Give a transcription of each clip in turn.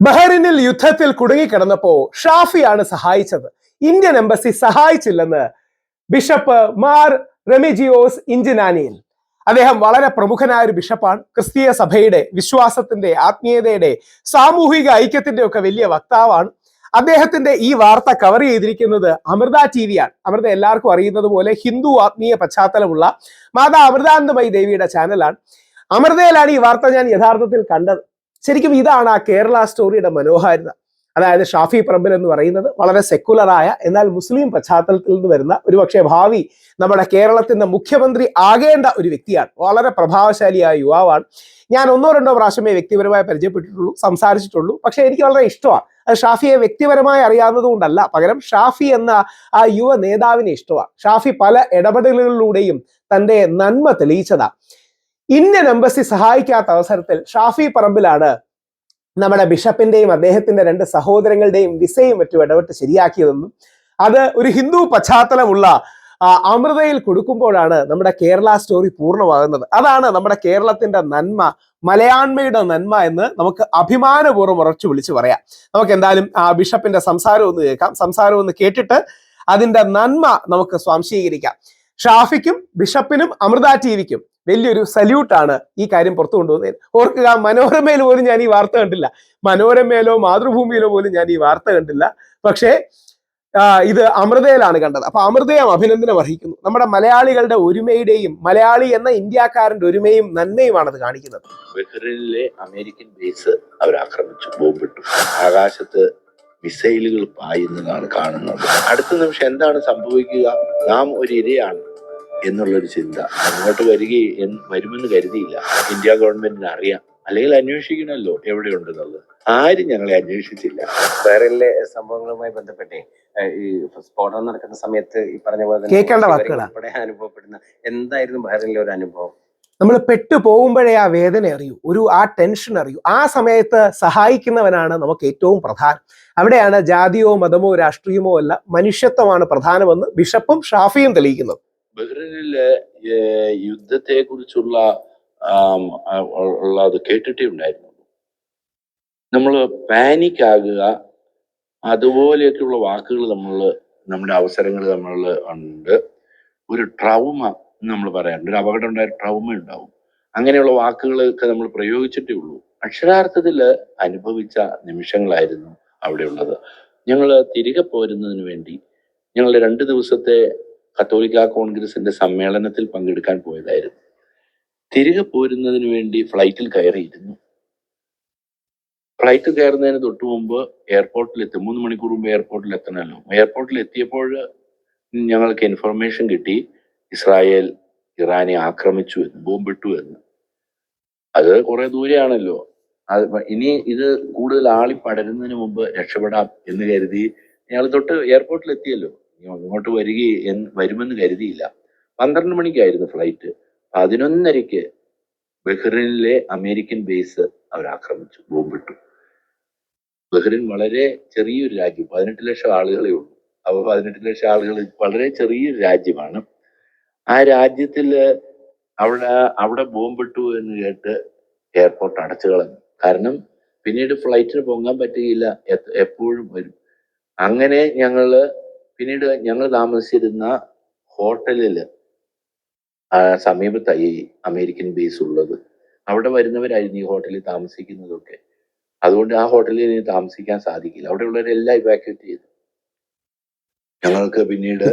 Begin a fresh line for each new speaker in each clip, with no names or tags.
ബഹ്റിനിൽ യുദ്ധത്തിൽ കുടുങ്ങിക്കിടന്നപ്പോ ഷാഫിയാണ് സഹായിച്ചത്. ഇന്ത്യൻ എംബസി സഹായിച്ചില്ലെന്ന് ബിഷപ്പ് മാർ റെമിജിയോസ് ഇഞ്ചിനാനിയിൽ. അദ്ദേഹം വളരെ പ്രമുഖനായ ഒരു ബിഷപ്പാണ്. ക്രിസ്തീയ സഭയുടെ വിശ്വാസത്തിന്റെ, ആത്മീയതയുടെ, സാമൂഹിക ഐക്യത്തിന്റെ ഒക്കെ വലിയ വക്താവാണ്. അദ്ദേഹത്തിന്റെ ഈ വാർത്ത കവർ ചെയ്തിരിക്കുന്നത് അമൃത TV ആണ്. അമൃത എല്ലാവർക്കും അറിയുന്നത് പോലെ ഹിന്ദു ആത്മീയ പശ്ചാത്തലമുള്ള മാതാ അമൃതാനന്ദമയി ദേവിയുടെ ചാനലാണ്. അമൃതയിലാണ് ഈ വാർത്ത ഞാൻ യഥാർത്ഥത്തിൽ കണ്ടത്. ശരിക്കും ഇതാണ് ആ കേരള സ്റ്റോറിയുടെ മനോഹാരിത. അതായത് ഷാഫി പറമ്പിൽ എന്ന് പറയുന്നത് വളരെ സെക്കുലറായ, എന്നാൽ മുസ്ലിം പശ്ചാത്തലത്തിൽ നിന്ന് വരുന്ന, ഒരുപക്ഷെ ഭാവി നമ്മുടെ കേരളത്തിന്റെ മുഖ്യമന്ത്രി ആകേണ്ട ഒരു വ്യക്തിയാണ്. വളരെ പ്രഭാവശാലിയായ യുവാവാണ്. ഞാൻ ഒന്നോ രണ്ടോ പ്രാവശ്യമേ വ്യക്തിപരമായി പരിചയപ്പെട്ടിട്ടുള്ളൂ, സംസാരിച്ചിട്ടുള്ളൂ. പക്ഷെ എനിക്ക് വളരെ ഇഷ്ടമാണ്. അത് ഷാഫിയെ വ്യക്തിപരമായി അറിയാവുന്നത് കൊണ്ടല്ല, പകരം ഷാഫി എന്ന ആ യുവ നേതാവിനെ ഇഷ്ടമാണ്. ഷാഫി പല ഇടപെടലുകളിലൂടെയും തന്റെ നന്മ തെളിയിച്ചതാണ്. ഇന്ത്യൻ എംബസി സഹായിക്കാത്ത അവസരത്തിൽ ഷാഫി പറമ്പിലാണ് നമ്മുടെ ബിഷപ്പിന്റെയും അദ്ദേഹത്തിന്റെ രണ്ട് സഹോദരങ്ങളുടെയും വിസയും മറ്റും ഇടപെട്ട് ശരിയാക്കിയതെന്നും അത് ഒരു ഹിന്ദു പശ്ചാത്തലമുള്ള അമൃതയിൽ കൊടുക്കുമ്പോഴാണ് നമ്മുടെ കേരള സ്റ്റോറി പൂർണ്ണമാകുന്നത്. അതാണ് നമ്മുടെ കേരളത്തിന്റെ നന്മ, മലയാണ്മയുടെ നന്മ എന്ന് നമുക്ക് അഭിമാനപൂർവ്വം ഉറച്ചു വിളിച്ചു പറയാം. നമുക്ക് എന്തായാലും ആ ബിഷപ്പിന്റെ സംസാരം ഒന്ന് കേൾക്കാം. സംസാരം ഒന്ന് കേട്ടിട്ട് അതിന്റെ നന്മ നമുക്ക് സ്വാംശീകരിക്കാം. ഷാഫിക്കും ബിഷപ്പിനും അമൃത TVക്കും വലിയൊരു സല്യൂട്ടാണ് ഈ കാര്യം പുറത്തു കൊണ്ടുവന്നതിന്. ഓർക്കുക, മനോരമയിൽ പോലും ഞാൻ ഈ വാർത്ത കണ്ടില്ല. മനോരമയിലോ മാതൃഭൂമിയിലോ പോലും ഞാൻ ഈ വാർത്ത കണ്ടില്ല. പക്ഷേ ഇത് അമൃതയിലാണ് കണ്ടത്. അപ്പൊ അമൃതയും അഭിനന്ദനം അർഹിക്കുന്നു. നമ്മുടെ മലയാളികളുടെ ഒരുമയുടെയും മലയാളി എന്ന ഇന്ത്യക്കാരന്റെ ഒരുമയും നന്മയുമാണ് അത് കാണിക്കുന്നത്.
ബഹ്റിനിലെ അമേരിക്കൻ ബേസ് അവർ ആക്രമിച്ചു, ബോംബിട്ടു. ആകാശത്ത് മിസൈലുകൾ പായുന്നതാണ് കാണുന്നത്. അടുത്ത നിമിഷം എന്താണ് സംഭവിക്കുക? നാം ഒരു ഇരയാണ് എന്നുള്ളൊരു ചിന്ത അങ്ങോട്ട് വരുമെന്ന് കരുതിയില്ല. ഇന്ത്യ ഗവൺമെന്റിന് അറിയാം, അല്ലെങ്കിൽ അന്വേഷിക്കണമല്ലോ എവിടെയുണ്ടെന്നുള്ളത്. ആരും ഞങ്ങളെ അന്വേഷിച്ചില്ല.
ബഹ്റിനിലെ സംഭവങ്ങളുമായി ബന്ധപ്പെട്ടേ ഈ സ്ഫോടനം നടക്കുന്ന സമയത്ത് ഈ പറഞ്ഞ പോലെ
കേൾക്കേണ്ട വാക്കുകളാണ്
അനുഭവപ്പെടുന്ന. എന്തായിരുന്നു ബഹ്റിനിലെ ഒരു അനുഭവം?
നമ്മൾ പെട്ടു പോകുമ്പോഴേ ആ വേദന അറിയൂ, ആ ടെൻഷൻ അറിയൂ. ആ സമയത്ത് സഹായിക്കുന്നവനാണ് നമുക്ക് ഏറ്റവും പ്രധാനം. അവിടെയാണ് ജാതിയോ മതമോ രാഷ്ട്രീയമോ അല്ല, മനുഷ്യത്വമാണ് പ്രധാനമെന്ന് ബിഷപ്പും ഷാഫിയും തെളിയിക്കുന്നത്.
ബഹ്റിനിലെ യുദ്ധത്തെ കുറിച്ചുള്ള അത് കേട്ടിട്ടേ ഉണ്ടായിരുന്നു. നമ്മൾ പാനിക് ആകുക, അതുപോലെയൊക്കെയുള്ള വാക്കുകൾ നമ്മുടെ അവസരങ്ങൾ ഉണ്ട്. ഒരു ട്രൗമ നമ്മൾ പറയാറുണ്ട്. ഒരു അപകടം ഉണ്ടായ ട്രൗമ ഉണ്ടാവും. അങ്ങനെയുള്ള വാക്കുകളൊക്കെ നമ്മൾ പ്രയോഗിച്ചിട്ടേ ഉള്ളൂ. അക്ഷരാർത്ഥത്തിൽ അനുഭവിച്ച നിമിഷങ്ങളായിരുന്നു അവിടെ ഉള്ളത്. ഞങ്ങൾ തിരികെ പോരുന്നതിന് വേണ്ടി ഞങ്ങൾ 2 ദിവസത്തെ കത്തോലിക്ക കോൺഗ്രസിന്റെ സമ്മേളനത്തിൽ പങ്കെടുക്കാൻ പോയതായിരുന്നു. തിരികെ പോരുന്നതിന് വേണ്ടി ഫ്ലൈറ്റിൽ കയറിയിരുന്നു. ഫ്ലൈറ്റ് കയറുന്നതിന് തൊട്ടു മുമ്പ് എയർപോർട്ടിലെത്തി. 3 മണിക്കൂർ മുമ്പ് എയർപോർട്ടിൽ എത്തണമല്ലോ. എയർപോർട്ടിൽ എത്തിയപ്പോൾ ഞങ്ങൾക്ക് ഇൻഫർമേഷൻ കിട്ടി, ഇസ്രായേൽ ഇറാനെ ആക്രമിച്ചു എന്ന്, ബോംബിട്ടു എന്ന്. അത് കുറെ ദൂരെയാണല്ലോ. ഇനി ഇത് കൂടുതൽ ആളി പടരുന്നതിന് മുമ്പ് രക്ഷപ്പെടാം എന്ന് കരുതി ഞങ്ങൾ തൊട്ട് എയർപോർട്ടിൽ എത്തിയല്ലോ. അങ്ങോട്ട് വരുമെന്ന് കരുതിയില്ല. 12 മണിക്കായിരുന്നു ഫ്ലൈറ്റ്. 11:30 ബഹ്റിനിലെ അമേരിക്കൻ ബേസ് അവർ ആക്രമിച്ചു, ബോംബിട്ടു. ബഹ്റിൻ വളരെ ചെറിയൊരു രാജ്യം, 18 ലക്ഷം ആളുകളേ ഉള്ളൂ. അപ്പോൾ 18 ലക്ഷം ആളുകൾ വളരെ ചെറിയൊരു രാജ്യമാണ്. ആ രാജ്യത്തിൽ അവിടെ ബോംബിട്ടു എന്ന് കേട്ട് എയർപോർട്ട് അടച്ചു കളഞ്ഞു. കാരണം പിന്നീട് ഫ്ലൈറ്റിന് പൊങ്ങാൻ പറ്റുകയില്ല, എപ്പോഴും വരും. അങ്ങനെ പിന്നീട് ഞങ്ങൾ താമസിച്ചിരുന്ന ഹോട്ടലില് സമീപത്തായി അമേരിക്കൻ ബേസ് ഉള്ളത്. അവിടെ വരുന്നവരായിരുന്നു ഈ ഹോട്ടലിൽ താമസിക്കുന്നതൊക്കെ. അതുകൊണ്ട് ആ ഹോട്ടലിൽ ഇനി താമസിക്കാൻ സാധിക്കില്ല. അവിടെ ഉള്ളവരെല്ലാം ഇവാക്യുവേറ്റ് ചെയ്തു. ഞങ്ങൾക്ക് പിന്നീട്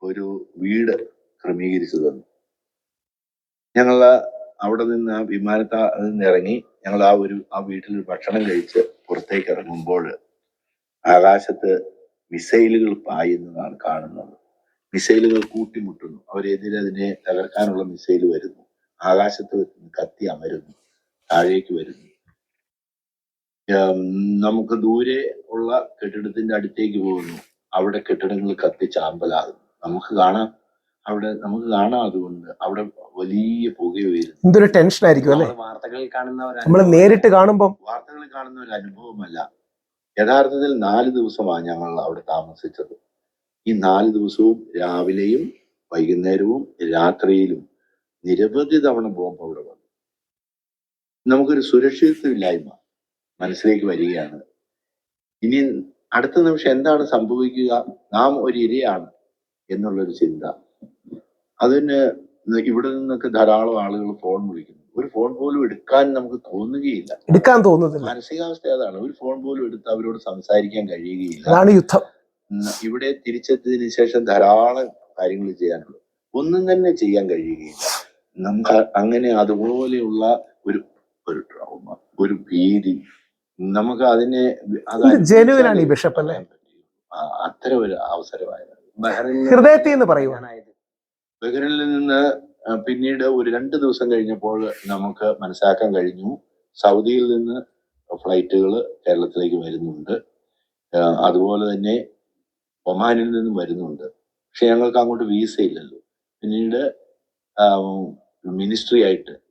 ഒരു വീട് ക്രമീകരിച്ചു തന്നു. ഞങ്ങൾ അവിടെ നിന്ന് വിമാനത്തിൽ നിന്ന് ഇറങ്ങി ഞങ്ങൾ ആ വീട്ടിൽ ഭക്ഷണം കഴിച്ച് പുറത്തേക്ക് ഇറങ്ങുമ്പോൾ ആകാശത്ത് മിസൈലുകൾ പായുന്നതാണ് കാണുന്നത്. മിസൈലുകൾ കൂട്ടിമുട്ടുന്നു. അവരെതിരെ തകർക്കാനുള്ള മിസൈൽ വരുന്നു. ആകാശത്ത് കത്തി അമരുന്നു, താഴേക്ക് വരുന്നു. നമുക്ക് ദൂരെ ഉള്ള കെട്ടിടത്തിന്റെ അടുത്തേക്ക് പോകുന്നു. അവിടെ കെട്ടിടങ്ങൾ കത്തി ചാമ്പലാകുന്നു. നമുക്ക് കാണാം. അതുകൊണ്ട് അവിടെ വലിയ പുക വരുന്നു.
എന്തൊരു ടെൻഷൻ ആയിരിക്കും അല്ലെ?
വാർത്തകളിൽ കാണുന്ന
നമ്മൾ നേരിട്ട് കാണുമ്പോൾ
വാർത്തകളിൽ കാണുന്ന ഒരു അനുഭവമല്ല. യഥാർത്ഥത്തിൽ 4 ദിവസമാണ് ഞങ്ങൾ അവിടെ താമസിച്ചത്. ഈ 4 ദിവസവും രാവിലെയും വൈകുന്നേരവും രാത്രിയിലും നിരവധി തവണ ബോംബ് അവിടെ വന്നു. നമുക്കൊരു സുരക്ഷിതത്വമില്ലായ്മ. മനസ്സിലേക്ക് വരികയാണ്. ഇനി അടുത്ത നിമിഷം എന്താണ് സംഭവിക്കുക? നാം ഒരു ഇരയാണ് എന്നുള്ളൊരു ചിന്ത. അതിന് ഇവിടെ നിന്നൊക്കെ ധാരാളം ആളുകൾ ഫോൺ വിളിക്കുന്നു. ഒരു ഫോൺ പോലും എടുക്കാൻ നമുക്ക് തോന്നുകയില്ല.
എടുക്കാൻ തോന്നുന്നില്ല.
മാനസികാവസ്ഥ അതാണ്. ഒരു ഫോൺ പോലും എടുത്ത് അവരോട് സംസാരിക്കാൻ കഴിയുകയില്ല.
അതാണ് യുദ്ധം.
ഇവിടെ തിരിച്ചെത്തിയതിനു ശേഷം ധാരാളം കാര്യങ്ങൾ ചെയ്യാനുള്ളൂ. ഒന്നും തന്നെ ചെയ്യാൻ കഴിയുകയില്ല. നമുക്ക് അങ്ങനെ അതുപോലെയുള്ള ഒരു ട്രോമ, ഒരു ഭീതി നമുക്ക് അതിനെ
ജനുവിനാണ് ഈ ബിഷപ്പ് അല്ലേ?
അത്തരം ഒരു അവസരമായിരുന്നു.
ഹൃദയത്തിൽ നിന്ന് പറയുവാനായത്.
ബഹ്റിനിൽ നിന്ന് പിന്നീട് ഒരു 2 ദിവസം കഴിഞ്ഞപ്പോൾ നമുക്ക് മനസ്സിലാക്കാൻ കഴിഞ്ഞു സൗദിയിൽ നിന്ന് ഫ്ലൈറ്റുകൾ കേരളത്തിലേക്ക് വരുന്നുണ്ട്. അതുപോലെ തന്നെ ഒമാനിൽ നിന്നും വരുന്നുണ്ട്. പക്ഷെ ഞങ്ങൾക്ക് അങ്ങോട്ട് വിസ ഇല്ലല്ലോ. പിന്നീട്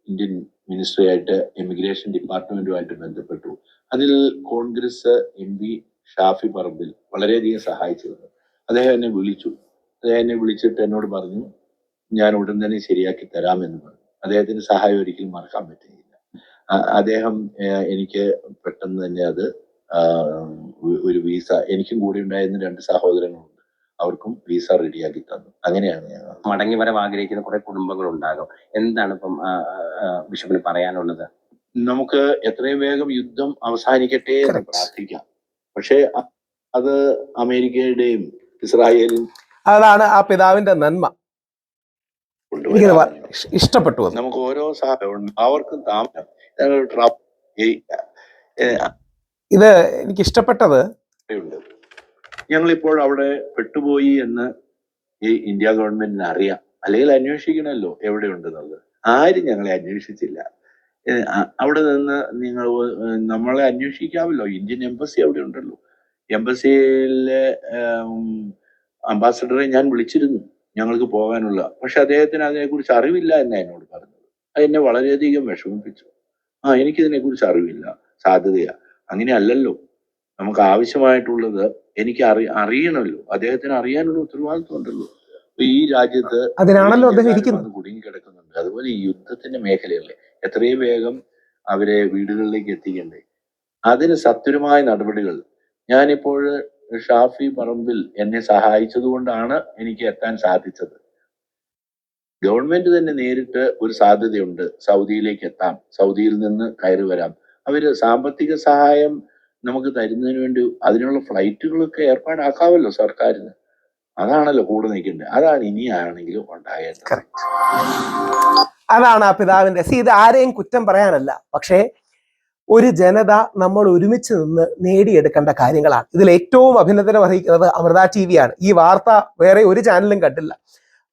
ഇന്ത്യൻ മിനിസ്ട്രി ആയിട്ട് ഇമിഗ്രേഷൻ ഡിപ്പാർട്ട്മെന്റുമായിട്ട് ബന്ധപ്പെട്ടു. അതിൽ കോൺഗ്രസ് MP ഷാഫി പറമ്പിൽ വളരെയധികം സഹായിച്ചിരുന്നു. അദ്ദേഹം എന്നെ വിളിച്ചിട്ട് എന്നോട് പറഞ്ഞു, ഞാൻ ഉടൻ തന്നെ ശരിയാക്കി തരാമെന്ന് പറഞ്ഞു. അദ്ദേഹത്തിന്റെ സഹായം ഒരിക്കലും മറക്കാൻ പറ്റുകയില്ല. അദ്ദേഹം എനിക്ക് പെട്ടെന്ന് തന്നെ അത് ഒരു വിസ, എനിക്കും കൂടി ഉണ്ടായിരുന്ന 2 സഹോദരങ്ങളുണ്ട്, അവർക്കും വിസ റെഡിയാക്കി തന്നു. അങ്ങനെയാണ് ഞാൻ
മടങ്ങി വരാൻ ആഗ്രഹിക്കുന്ന കുറെ കുടുംബങ്ങൾ ഉണ്ടാകും. എന്താണ് ഇപ്പം ബിഷപ്പിന് പറയാനുള്ളത്?
നമുക്ക് എത്രയും വേഗം യുദ്ധം അവസാനിക്കട്ടെ എന്ന് പ്രാർത്ഥിക്കാം. പക്ഷെ അത് അമേരിക്കയുടെയും ഇസ്രായേലും
അതാണ് ആ പിതാവിന്റെ നന്മ. ഇഷ്ടപ്പെട്ടു.
നമുക്ക് ഓരോ അവർക്കും
ഇത് എനിക്ക് ഇഷ്ടപ്പെട്ടത്
ഞങ്ങളിപ്പോൾ അവിടെ പെട്ടുപോയി എന്ന് ഈ ഇന്ത്യ ഗവൺമെന്റിന് അറിയാം. അല്ലെങ്കിൽ അന്വേഷിക്കണമല്ലോ എവിടെയുണ്ടെന്നുള്ളത്. ആരും ഞങ്ങളെ അന്വേഷിച്ചില്ല. അവിടെ നിന്ന് നമ്മളെ അന്വേഷിക്കാമല്ലോ. ഇന്ത്യൻ എംബസി അവിടെ ഉണ്ടല്ലോ. എംബസിയിലെ അംബാസഡറെ ഞാൻ വിളിച്ചിരുന്നു ഞങ്ങൾക്ക് പോകാനുള്ള. പക്ഷെ അദ്ദേഹത്തിന് അതിനെക്കുറിച്ച് അറിവില്ല എന്നാ എന്നോട് പറഞ്ഞത്. അത് എന്നെ വളരെയധികം വിഷമിപ്പിച്ചു. എനിക്കിതിനെ കുറിച്ച് അറിവില്ല, സാധ്യതയാ. അങ്ങനെ അല്ലല്ലോ. നമുക്ക് ആവശ്യമായിട്ടുള്ളത് എനിക്ക് അറിയണമല്ലോ. അദ്ദേഹത്തിന് അറിയാനുള്ള ഉത്തരവാദിത്വം ഉണ്ടല്ലോ. ഈ രാജ്യത്ത്
അതിനാണല്ലോ അദ്ദേഹം
കുടുങ്ങിക്കിടക്കുന്നുണ്ട്. അതുപോലെ ഈ യുദ്ധത്തിന്റെ മേഖലകളിൽ എത്രയും വേഗം അവരെ വീടുകളിലേക്ക് എത്തിക്കണ്ടേ? അതിന് സത്വരമായ നടപടികൾ. ഞാനിപ്പോൾ ഷാഫി പറമ്പിൽ എന്നെ സഹായിച്ചത് കൊണ്ടാണ് എനിക്ക് എത്താൻ സാധിച്ചത്. ഗവൺമെന്റ് തന്നെ നേരിട്ട് ഒരു സാധ്യതയുണ്ട്, സൗദിയിലേക്ക് എത്താം, സൗദിയിൽ നിന്ന് കയറി വരാം. അവര് സാമ്പത്തിക സഹായം നമുക്ക് തരുന്നതിന് വേണ്ടി അതിനുള്ള ഫ്ലൈറ്റുകളൊക്കെ ഏർപ്പാടാക്കാമല്ലോ സർക്കാരിന്. അതാണല്ലോ കൂടെ നിൽക്കേണ്ടത്. അതാണ് ഇനിയാണെങ്കിലും ഉണ്ടായത്.
അതാണ് ആ പിതാവിന്റെ. ഇത് ആരെയും കുറ്റം പറയാനല്ല, പക്ഷേ ഒരു ജനത നമ്മൾ ഒരുമിച്ച് നിന്ന് നേടിയെടുക്കേണ്ട കാര്യങ്ങളാണ്. ഇതിൽ ഏറ്റവും അഭിനന്ദനം അറിയിക്കുന്നത് അമൃത TV ആണ്. ഈ വാർത്ത വേറെ ഒരു ചാനലും കണ്ടില്ല.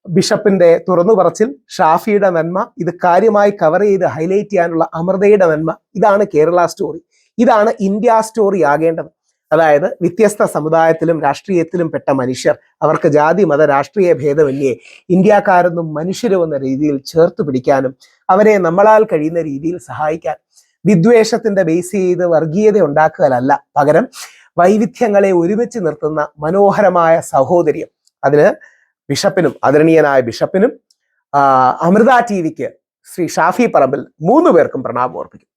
ബിഷപ്പിന്റെ തുറന്നു പറച്ചിൽ, ഷാഫിയുടെ നന്മ, ഇത് കാര്യമായി കവർ ചെയ്ത് ഹൈലൈറ്റ് ചെയ്യാനുള്ള അമൃതയുടെ നന്മ. ഇതാണ് കേരള സ്റ്റോറി. ഇതാണ് ഇന്ത്യ സ്റ്റോറി ആകേണ്ടത്. അതായത് വ്യത്യസ്ത സമുദായത്തിലും രാഷ്ട്രീയത്തിലും പെട്ട മനുഷ്യർ, അവർക്ക് ജാതി മത രാഷ്ട്രീയ ഭേദമന്യേ ഇന്ത്യക്കാരെന്നും മനുഷ്യരും എന്ന രീതിയിൽ ചേർത്ത് പിടിക്കാനും അവരെ നമ്മളാൽ കഴിയുന്ന രീതിയിൽ സഹായിക്കാൻ, വിദ്വേഷത്തിന്റെ ബേസ് ചെയ്ത് വർഗീയത ഉണ്ടാക്കുകയല്ല, പകരം വൈവിധ്യങ്ങളെ ഒരുമിച്ച് നിർത്തുന്ന മനോഹരമായ സഹോദര്യം. അതിന് ബിഷപ്പിനും, ആദരണീയനായ ബിഷപ്പിനും, അമൃത TVക്ക്, ശ്രീ ഷാഫി പറമ്പിൽ 3 പേർക്കും പ്രണാമം അർപ്പിക്കും.